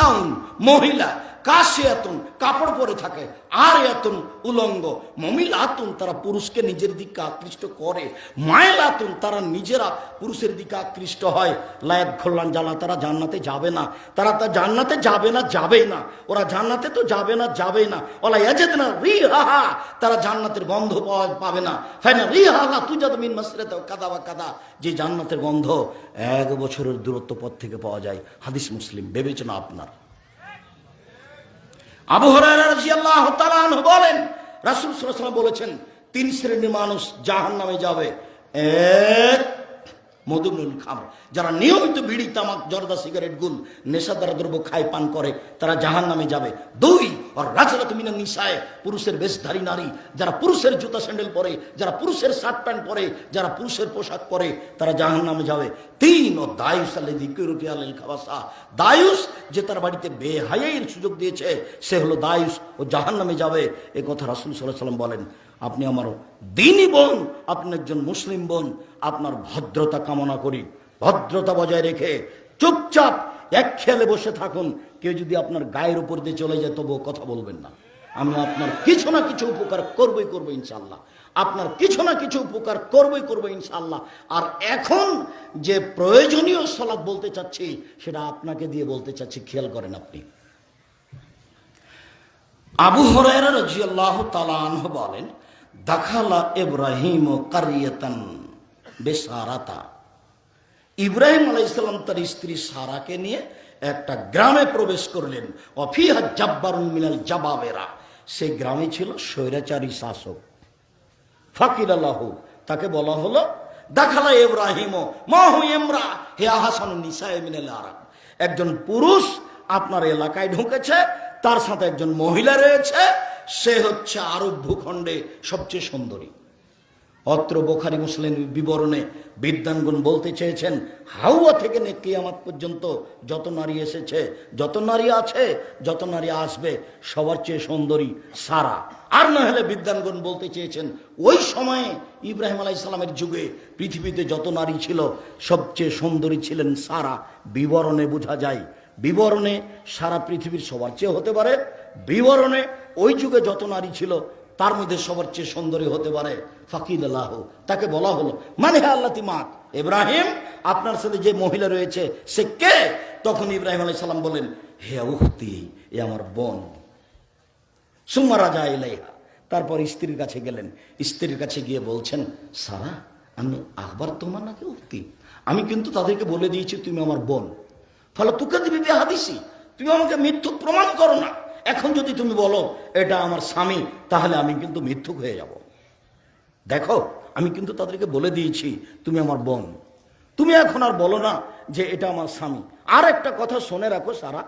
নিসাউন মহিলা, কাশিয়াতুন কাপড় পরে থাকে, আর এতুন উলঙ্গ, মমিলাতুন তারা পুরুষকে নিজের দিকে আকৃষ্ট করে, মায়লাতুন তারা নিজেরা পুরুষের দিকে আকৃষ্ট হয়, লায়াত খোল্লান জানা তারা জান্নাতে যাবে না, তারা তা জান্নাতে যাবে না, যাবেই না, ওরা জান্নাতে তো যাবে না, যাবেই না, ওলা ইয়াজিদনা রিহাহা তারা জান্নাতের গন্ধ পাবে না, ফাইনা রিহাহা তুজাদু মিন মাসরাত কাদা ওয়া কাদা যে জান্নাতের গন্ধ 1 বছরের দূরত্ব পথ থেকে পাওয়া যায়। হাদিস মুসলিম, বিবেচনা আপনার। আবু হুরায়রা রাদিয়াল্লাহু তাআলা আনহু বলেন, রাসূল সাল্লাল্লাহু আলাইহি ওয়াসাল্লাম বলেছেন 3 শ্রেণীর মানুষ জাহান্নামে যাবে। এক, মদুনুল খামর, যারা নিয়মিত বিড়ি, তামাক, জর্দা, সিগারেট, গুল, নেশাদার দ্রব্য খায়, পান করে, তারা জাহান্নামে যাবে। 2, আর রাজরাতু মিনান নিসায়ে, পুরুষের বেশধারী নারী, যারা পুরুষের জুতা স্যান্ডেল পরে, যারা পুরুষের শার্ট প্যান্ট পরে, যারা পুরুষের পোশাক পরে, তারা জাহান্নামে যাবে। 3, ও দায়ুস আল্লাযী কুরফি আলাল খাবাসা, দায়ুস যে তার বাড়িতে বেহায়াইয়ের সুযোগ দিয়েছে, সে হলো দায়ুস, ও জাহান্নামে যাবে। এই কথা রাসূল সাল্লাল্লাহু আলাইহি ওয়াসাল্লাম বলেন। আপনি আমার দ্বীনী বোন, আপনি একজন মুসলিম বোন, আপনার ভদ্রতা কামনা করি, ভদ্রতা বজায় রেখে চুপচাপ এক খেয়ালে বসে থাকুন। কেউ যদি আপনার গায়ের উপর দিয়ে চলে যায় তবুও কথা বলবেন না। আমি আপনার কিছু না কিছু উপকার করবই করবো ইনশাআল্লাহ, আপনার কিছু না কিছু উপকার করবই করবো ইনশাআল্লাহ। আর এখন যে প্রয়োজনীয় সালাত বলতে চাচ্ছি সেটা আপনাকে দিয়ে বলতে চাচ্ছি, খেয়াল করেন আপনি। আবু হুরায়রা রাদিয়াল্লাহু তাআলা আনহু বলেন, দাখালা ইব্রাহিম কারিয়াতান বিসারাতা, ইব্রাহিম আলাইহিস সালাম তার স্ত্রী সারাকে নিয়ে একটা গ্রামে প্রবেশ করলেন। ওয়াফিহা জাব্বারুন মিনাল জাবাবেরা, সেই গ্রামে ছিল স্বৈরাচারী শাসক। ফাকিলা লাহু, তাকে বলা হলো, দাখালা ইব্রাহিম মাহু ইমরা হে আহসানুন নিসায়ে মিনাল আরব, একজন পুরুষ আপনার এলাকায় ঢুকেছে, তার সাথে একজন মহিলা রয়েছে, সে হচ্ছে আরব ভূখণ্ডে সবচেয়ে সুন্দরী। অত্র বুখারী মুসলিম বিবরণে বিদ্বানগণ বলতে চেয়েছেন, হাওয়া থেকে নিয়ে কিয়ামত পর্যন্ত যত নারী এসেছে, যত নারী আছে, যত নারী আসবে, সবার চেয়ে সুন্দরী সারা। আর না হলে বিদ্বানগণ বলতে চেয়েছেন, ওই সময়ে ইব্রাহিম আলাইহিস সালামের যুগে পৃথিবীতে যত নারী ছিল সবচেয়ে সুন্দরী ছিলেন সারা। বিবরণে বোঝা যায়, বিবরণে সারা পৃথিবীর সবার চেয়ে হতে পারে, বিবরণে ওই যুগে যত নারী ছিল তার মধ্যে সবার চেয়ে সুন্দরী হতে পারে। ফাকিল আল্লাহ, তাকে বলা হলো, মানে হে আল্লাহ তিমাক, ইব্রাহিম আপনার সাথে যে মহিলা রয়েছে সে কে? তখন ইব্রাহিম আলাইহিস সালাম বলেন, হে উখতি, এ আমার বোন। সুম্মা রাজা ইলাইহা, তারপর স্ত্রীর কাছে গেলেন। স্ত্রীর কাছে গিয়ে বলছেন, সারা, আমি আখবার তোমার নাকি উখতি, আমি কিন্তু তাদেরকে বলে দিয়েছি তুমি আমার বোন। ফলে তুকে দিবি হাদিসি, তুমি আমাকে মিথ্যুক প্রমাণ করো না। এখন যদি তুমি বলো এটা আমার স্বামী, তাহলে আমি কিন্তু মিথ্যুক হয়ে যাব। দেখো, আমি কিন্তু তাদেরকে বলে দিয়েছি তুমি আমার বোন, তুমি এখন আর বলো না যে এটা আমার স্বামী। আর একটা কথা শুনে রাখো সারা,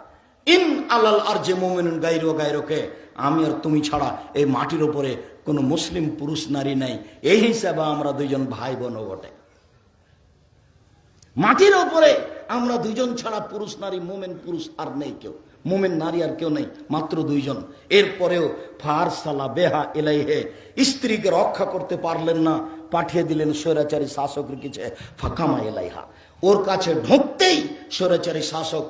ইন আলাল আরজে মুমিনুন গায়রু গায়রুকে, আমি আর তুমি ছাড়া এই মাটির উপরে কোনো মুসলিম পুরুষ নারী নাই, এই হিসাবে আমরা দুইজন ভাই বোনও বটে। মাটির উপরে আমরা দুইজন ছাড়া পুরুষ নারী, মুমিন পুরুষ আর নেই কেউ, মুমিন নারী আর কেউ নেই, মাত্র দুইজন। এরপরেও ফারসালা বেহা ইলাইহে, স্ত্রীকে রক্ষা করতে পারলেন না, পাঠিয়ে দিলেন স্বৈরাচারী শাসকের কাছে। ফাকামা ইলাইহা, ওর কাছে ঢুকতেই স্বৈরাচারী শাসক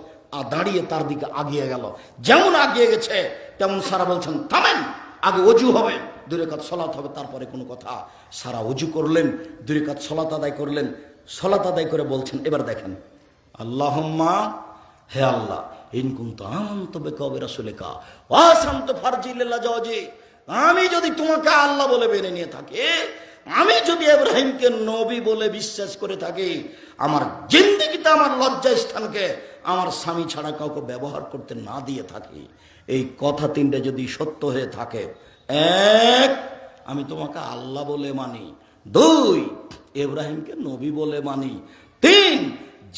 দাঁড়িয়ে তার দিকে আগিয়ে গেল। যেমন আগিয়ে গেছে তেমন সারা বলছেন, থামেন, আগে অজু হবে, 2 রাকাত সালাত হবে, তারপরে কোনো কথা। সারা অজু করলেন, 2 রাকাত সালাত আদায় করলেন। সালাত আদায় করে বলছেন, এবার দেখেন, আল্লাহুম্মা, হে আল্লাহ, ইন কুনতু আমানতু বিকা ওয়া বিরাসূলিকা ওয়া আসামতু ফারজি লিল্লাহি জাওজি, আমি যদি তোমাকে আল্লাহ বলে মেনে নিয়ে থাকি, আমি যদি ইব্রাহিমকে নবী বলে বিশ্বাস করে থাকি, আমার জিন্দেগিতে আমার লজ্জা স্থানকে আমার স্বামী ছাড়া কাউকে ব্যবহার করতে না দিয়ে থাকি, এই কথা 3টা যদি সত্য হয়ে থাকে, 1, আমি তোমাকে আল্লাহ বলে মানি, 2, ইব্রাহিমকে নবী বলে মানি, 3,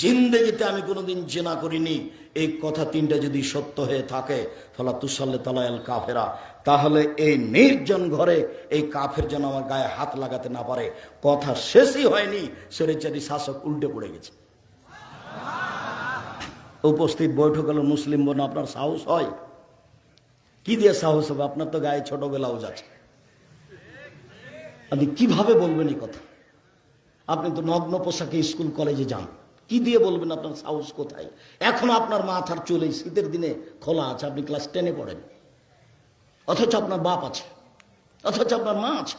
জিন্দেগিতে আমি কোনোদিন জিনা করিনি, এই কথা 3টা যদি সত্য হয়ে থাকে, ফালা তুসাল্লি তালাল কাফেরা, তাহলে এই নির্জন ঘরে এই কাফের যেন আমার গায়ে হাত লাগাতে না পারে। কথা শেষই হয়নি, স্বৈরাচারী শাসক উল্টে পড়ে গেছে। উপস্থিত বৈঠক হলো মুসলিম বোন, আপনার সাহস হয়? কি দিয়ে সাহস হবে? আপনার তো গায়ে ছোট ব্লাউজ আছে, আপনি কিভাবে বলবেন এই কথা? আপনি তো নগ্ন পোশাকে স্কুল কলেজে যান, কি দিয়ে বলবেন আপনার সাহস কোথায়? এখন আপনার মাথার চুল এই শীতের দিনে খোলা আছে, আপনি ক্লাস 10-এ পড়েন, অথচ আপনার বাপ আছে, অথচ আপনার মা আছে।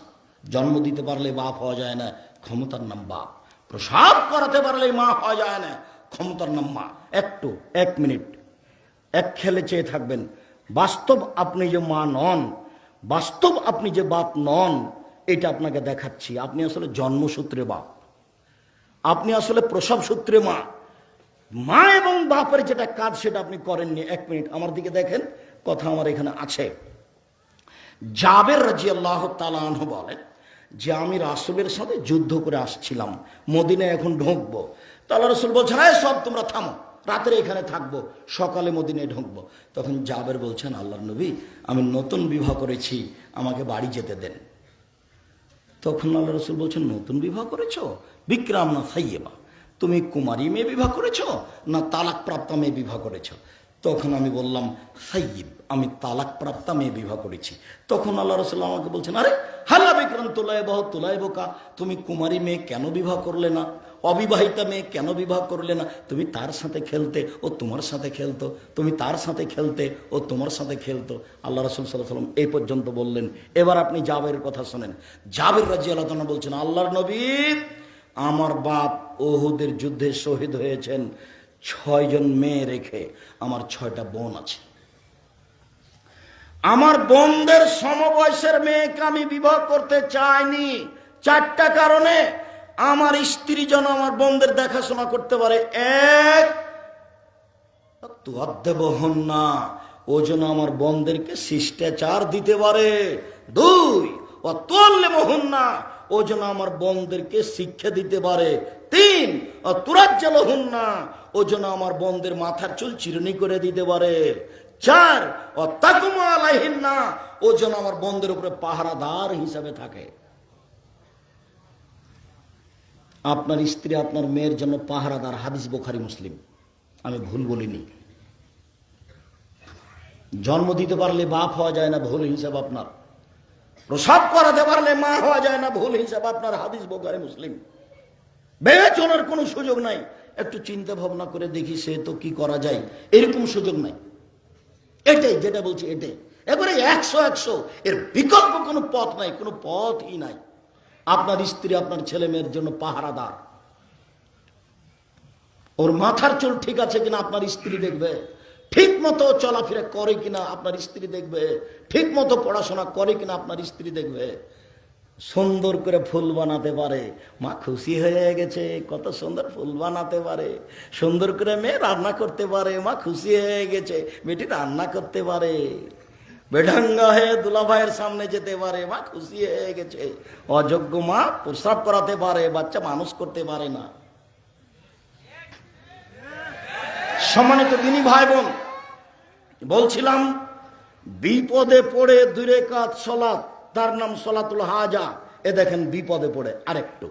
জন্ম দিতে পারলে বাপ হওয়া যায় না, ক্ষমতার নাম বাপ। প্রসাব করাতে পারলে মা হওয়া যায় না, ক্ষমতার নাম মা। একটু 1 মিনিট এক খেলে চেয়ে থাকবেন, বাস্তব আপনি যে মা নন, বাস্তব আপনি যে বাপ নন, এটা আপনাকে দেখাচ্ছি। আপনি আসলে জন্মসূত্রে বাপ, আপনি আসলে প্রসব সূত্রে মা। মা এবং বাপের যেটা কাজ সেটা আপনি করেননি। 1 মিনিট আমার দিকে দেখেন, কথা আমার এখানে আছে। জাবের রাদিয়াল্লাহু তাআলা আনহু বলেন যে আমি রাসূলের সাথে যুদ্ধ করে আসছিলাম, মদিনায় এখন ঢুকবো। তো আল্লাহ রাসূল বলছেন, এই সব তোমরা থামো, রাতের এখানে থাকবো, সকালে মদিনায় ঢুকবো। তখন জাবের বলছেন, আল্লাহর নবী, আমি নতুন বিবাহ করেছি, আমাকে বাড়ি যেতে দেন। তখন আল্লাহ রাসূল বলছেন, নতুন বিবাহ করেছো? বিক্রাম না সাইয়েবা, তুমি কুমারী মেয়ে বিবাহ করেছো না তালাক প্রাপ্তা মেয়ে বিবাহ করেছো? তখন আমি বললাম, সাইয়িব, আমি তালাক প্রাপ্তা মেয়ে বিবাহ করেছি। তখন আল্লাহ রাসূল আমাকে বলছেন, আরে হাল্লা বিক্রাম তুলাইবকা, তুমি কুমারী মেয়ে কেন বিবাহ করলে না? অবিবাহিতা মেয়ে কেন বিবাহ করলে না? তুমি তার সাথে খেলতে, ও তোমার সাথে খেলতো, তুমি তার সাথে খেলতে, ও তোমার সাথে খেলতো। আল্লাহ রাসূল সাল্লাল্লাহু আলাইহি ওয়াসাল্লাম এই পর্যন্ত বললেন। এবার আপনি জাবের কথা শোনেন। জাবের রাদিয়াল্লাহু তাআলা বলছেন, আল্লাহর নবী, আমার বাপ উহুদের যুদ্ধে শহীদ হয়েছেন 6 জন মেয়ে রেখে, আমার 6টা বোন আছে। আমার বোনদের সমবয়সের মেয়েকে আমি বিবাহ করতে চাইনি 4টা কারণে। আমার স্ত্রী যেন আমার বোনদের দেখাশোনা করতে পারে। 1, তুয়াদ্দেবহুন না, ও যেন আমার বোনদেরকে শিষ্টাচার দিতে পারে। 2, ওয়াতুল্লিমহুন না, ও যেন আমার বোনদেরকে শিক্ষা দিতে পারে। 3, তুরাজ্জালহুন না, ও যেন আমার বোনদের মাথার চুল চিরুনি করে দিতে পারে। 4, তাকুমা আলাইহিন না, ও যেন আমার বোনদের উপরে পাহারাদার হিসাবে থাকে। আপনার স্ত্রী আপনার মেয়ের জন্য পাহারাদার, হাদিস বুখারী মুসলিম, আমি ভুল বলিনি। জন্ম দিতে পারলে বাপ হওয়া যায় না, ভুল হিসাব আপনার। প্রসাব করাতে পারলে মা হওয়া যায় না, ভুল হিসাব আপনার, হাদিস বুখারী মুসলিম। বিবেচনার কোনো সুযোগ নাই। একটু চিন্তা ভাবনা করে দেখি সে তো কি করা যায়, এরকম সুযোগ নাই। এটাই যেটা বলছি, এটাই এবারে 100 এর বিকল্প কোনো পথ নাই, কোনো পথই নাই। আপনার স্ত্রী আপনার ছেলে মেয়ের জন্য পাহারাদার। ওর মাথার চুল ঠিক আছে কিনা আপনার স্ত্রী দেখবে, ঠিক মতো চলাফেরা করে কিনা আপনার স্ত্রী দেখবে, ঠিক মতো পড়াশোনা করে কিনা আপনার স্ত্রী দেখবে। সুন্দর করে ফুল বানাতে পারে, মা খুশি হয়ে গেছে, কত সুন্দর ফুল বানাতে পারে। সুন্দর করে মেয়ে রান্না করতে পারে, মা খুশি হয়ে গেছে, মেয়েটি রান্না করতে পারে। বেঢাঙ্গা হয়ে দুলা ভাইয়ের সামনে যেতে পারে, মা খুশি হয়ে গেছে। অযোগ্য মা প্রস্রাব করাতে পারে, বাচ্চা মানুষ করতে পারে না। সম্মানিত দিনী ভাই বোন, বলছিলাম বিপদে পড়ে 2 রাকাত সালাত, তার নাম সালাতুল হাজা। এ দেখেন বিপদে পড়ে। আরেকটু,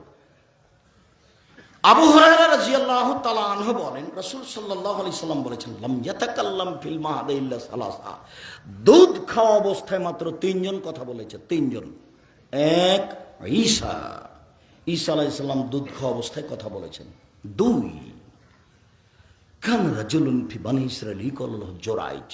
আবু হুরায়রা রাদিয়াল্লাহু তাআলা আনহু বলেন, রাসূল সাল্লাল্লাহু আলাইহি সাল্লাম বলেছেন, লাম ইয়াতাকাল্লাম ফিল মাহদি ইল্লা সালাসা, দুধ খাওয়া অবস্থায় মাত্র 3 জন কথা বলেছে। 3 জন। 1, ঈসা আলাইহিস সালাম দুধ খাওয়া অবস্থায় কথা বলেছেন। 2, কান রাজুলুন ফি বানি ইসরাঈল ইয়াকুলুহু জুরাইজ,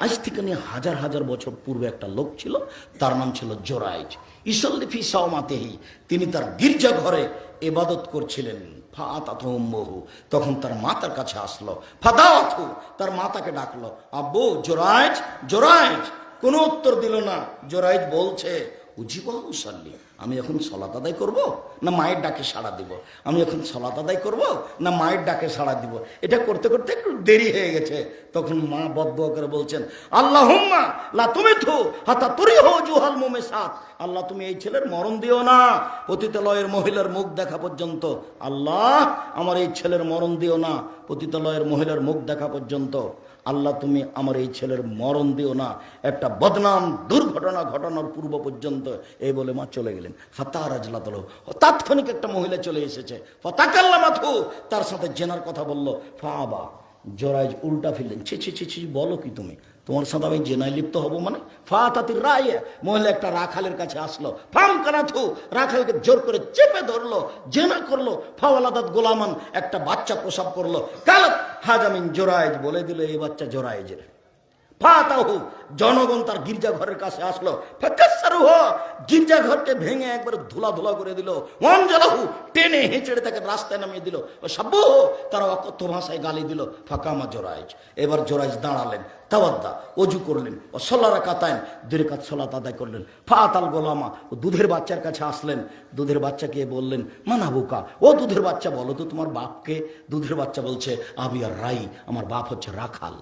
আজ থেকে নিয়ে হাজার বছর পূর্বে একটা লোক ছিল, তার নাম ছিল জোরাইজ। ইসল্লি ফি সাওমাতিহি, তিনি তার গির্জা ঘরে ইবাদত করছিলেন। ফাআতাতহু উম্মুহু, তখন তার মা তার কাছে আসলো। ফাদাওয়াতহু, তার মা তাকে ডাকলো, আব্বু জোরাইজ, জোরাইজ। কোনো উত্তর দিল না। জোরাইজ বলছে, উজিবা উসাল্লি, আমি এখন সালাত আদায় করব না মায়ের ডাকে সাড়া দিব? আমি এখন সালাত আদায় করব না মায়ের ডাকে সাড়া দিব? এটা করতে করতে একটু দেরি হয়ে গেছে। তখন মা বদদুয়া করে বলছেন, আল্লাহুম্মা লা তুমিতহু হাত্তা তুরিহু জুহাল মুমিসাত, আল্লাহ তুমি এই ছেলের মরণ দিও না পতিতালয়ের মহিলার মুখ দেখা পর্যন্ত। আল্লাহ আমার এই ছেলের মরণ দিও না পতিতালয়ের মহিলার মুখ দেখা পর্যন্ত। আল্লাহ তুমি আমার এই ছেলের মরণ দিও না একটা বদনাম দুর্ঘটনা ঘটানোর পূর্ব পর্যন্ত। এই বলে মা চলে গেলেন। ফাতারাজলাতহু, তাৎক্ষণিক একটা মহিলা চলে এসেছে। ফাতাকাল্লামাতহু, তার সাথে জেনার কথা বলল। ফাআবা, জোরাইজ উল্টা ফিরলেন, ছি ছি ছি ছি, বলো কি তুমি, তোমার সাথে আমি জেনায় লিপ্ত হবো মানে? ফাতাতির রায়, মহিলা একটা রাখালের কাছে আসলো, ফাম কানাথু, রাখালকে জোর করে চেপে ধরলো, জেনা করলো, ফাওয়ালাদাত গোলামান, একটা বাচ্চা প্রসব করলো। কালত হাজামিন জোরাইজ, বলে দিল এই বাচ্চা জোরাইজের। ফাতাহু, জনগণ তার গির্জা ঘরের কাছে আসলো, ফাকাসসারুহ, গির্জা ঘরকে ভেঙে একবার ধুলা ধুলা করে দিল। ওয়ানজালাহু, টেনে হেঁচড়ে তাকে রাস্তায় নামিয়ে দিল। ও সাব্বুহ, তারা অকথ্য ভাষায় গালি দিল। ফাকামা জোরাইজ, এবার জোরাইজ দাঁড়ালেন, তাওয়াদ্দা, অজু করলেন, ও সাল্লা রাকাতাইন, 2 রাকাত সালাত আদায় করলেন। ফাতাল গোলামা, ও দুধের বাচ্চার কাছে আসলেন, দুধের বাচ্চাকে বললেন, মানাবুকা, ও দুধের বাচ্চা বলো তো তোমার বাপকে? দুধের বাচ্চা বলছে, আবি আর রাই, আমার বাপ হচ্ছে রাখাল।